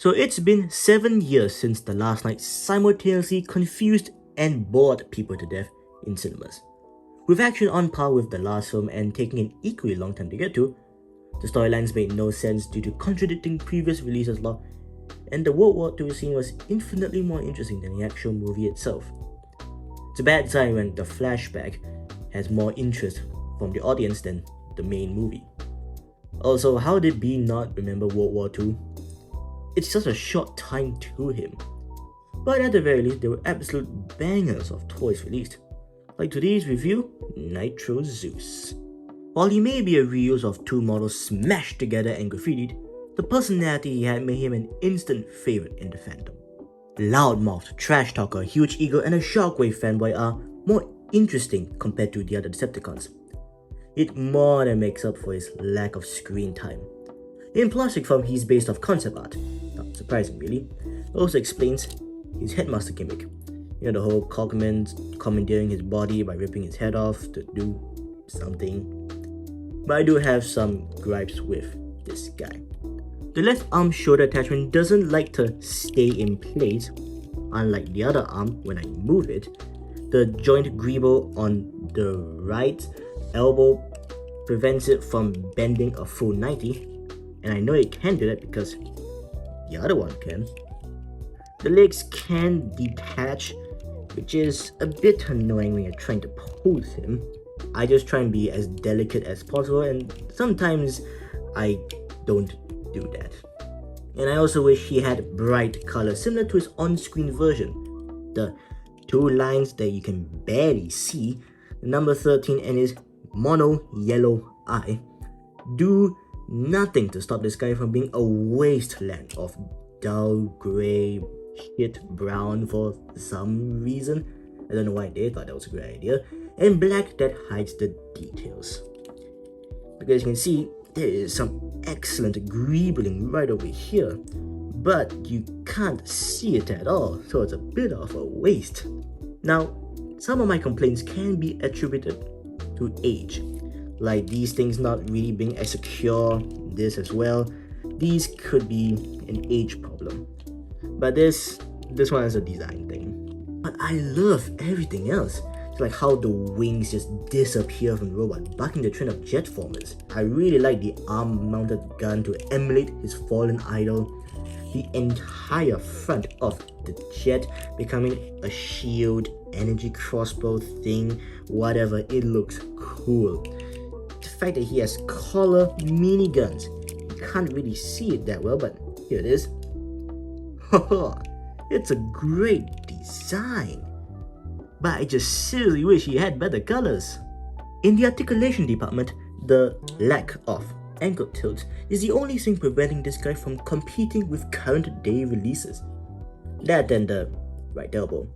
So it's been 7 years since the last night simultaneously confused and bored people to death in cinemas. With action on par with the last film and taking an equally long time to get to, the storylines made no sense due to contradicting previous releases law, and the World War II scene was infinitely more interesting than the actual movie itself. It's a bad sign when the flashback has more interest from the audience than the main movie. Also, how did B not remember World War II? It's just a short time to him. But at the very least, there were absolute bangers of toys released. Like today's review, Nitro Zeus. While he may be a reuse of two models smashed together and graffitied, the personality he had made him an instant favourite in the fandom. Loudmouthed, trash talker, huge ego, and a Shockwave fanboy are more interesting compared to the other Decepticons. It more than makes up for his lack of screen time. In plastic form, he's based off concept art. Not surprising, really. It also explains his headmaster gimmick. You know, the whole Cogman commandeering his body by ripping his head off to do something. But I do have some gripes with this guy. The left arm shoulder attachment doesn't like to stay in place, unlike the other arm when I move it. The joint greeble on the right elbow prevents it from bending a full 90, and I know it can do that because the other one can. The legs can detach, which is a bit annoying when you're trying to pose him. I just try and be as delicate as possible, and sometimes I don't do that. And I also wish he had bright colors similar to his on-screen version. The two lines that you can barely see, the number 13 and his mono yellow eye, do nothing to stop this guy from being a wasteland of dull grey shit brown for some reason. I don't know why they thought that was a great idea. And black that hides the details. Because you can see, there is some excellent greebling right over here, but you can't see it at all, so it's a bit of a waste. Now, some of my complaints can be attributed to age, like these things not really being as secure, this as well. These could be an age problem, but this one is a design thing. But I love everything else. It's like how the wings just disappear from the robot, bucking the trend of jet formers. I really like the arm-mounted gun to emulate his fallen idol. The entire front of the jet becoming a shield, energy crossbow thing, whatever, it looks cool. The fact that he has collar miniguns, you can't really see it that well, but here it is. It's a great design. But I just seriously wish he had better colors. In the articulation department, the lack of ankle tilts is the only thing preventing this guy from competing with current day releases. That and the right elbow.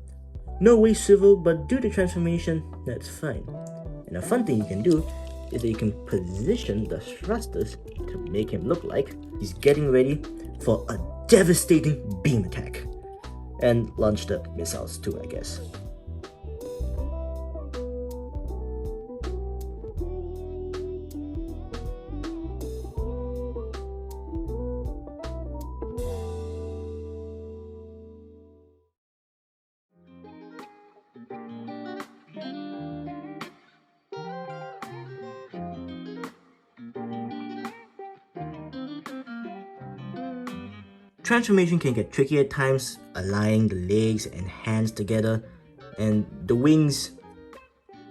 No waist swivel, but due to transformation, that's fine. And a fun thing you can do is that you can position the thrusters to make him look like he's getting ready for a devastating beam attack. And launch the missiles too, I guess. Transformation can get tricky at times, aligning the legs and hands together, and the wings,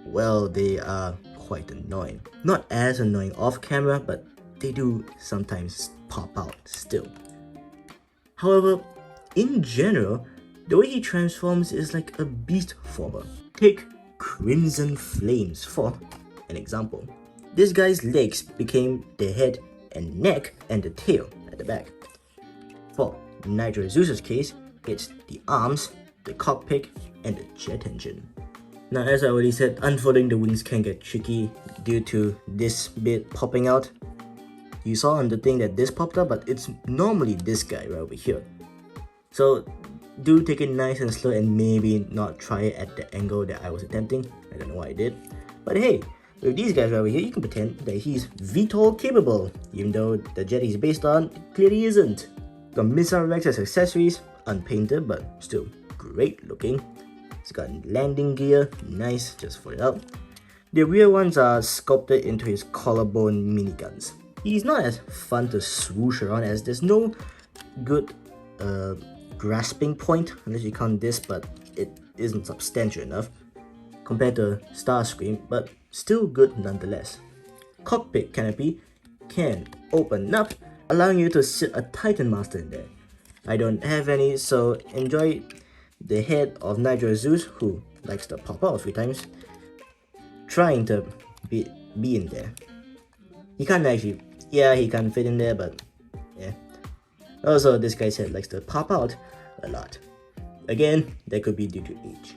well, they are quite annoying. Not as annoying off camera, but they do sometimes pop out still. However, in general, the way he transforms is like a beast former. Take Crimson Flames for an example. This guy's legs became the head and neck and the tail at the back. For Nitro Zeus's case, it's the arms, the cockpit, and the jet engine. Now, as I already said, unfolding the wings can get tricky due to this bit popping out. You saw on the thing that this popped up, but it's normally this guy right over here. So do take it nice and slow and maybe not try it at the angle that I was attempting. I don't know why I did. But hey, with these guys right over here, you can pretend that he's VTOL capable, even though the jet he's based on clearly isn't. Got Missile Rex as accessories, unpainted but still great looking. It's got landing gear, nice, just for it out. The rear ones are sculpted into his collarbone miniguns. He's not as fun to swoosh around as there's no good grasping point, unless you count this, but it isn't substantial enough compared to Starscream, but still good nonetheless. Cockpit canopy can open up, allowing you to sit a Titan Master in there. I don't have any, so enjoy the head of Nitro Zeus, who likes to pop out a few times, trying to be in there. He can't actually, yeah, he can fit in there, but yeah. Also, this guy's head likes to pop out a lot. Again, that could be due to age.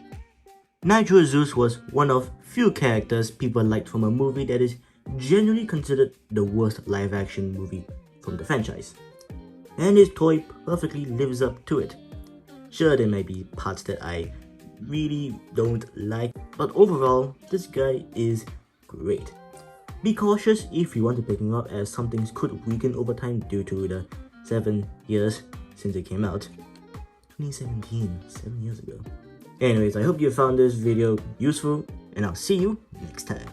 Nitro Zeus was one of few characters people liked from a movie that is generally considered the worst live-action movie from the franchise. And his toy perfectly lives up to it. Sure, there may be parts that I really don't like, but overall, this guy is great. Be cautious if you want to pick him up, as some things could weaken over time due to the 7 years since it came out. 2017, 7 years ago. Anyways, I hope you found this video useful, and I'll see you next time.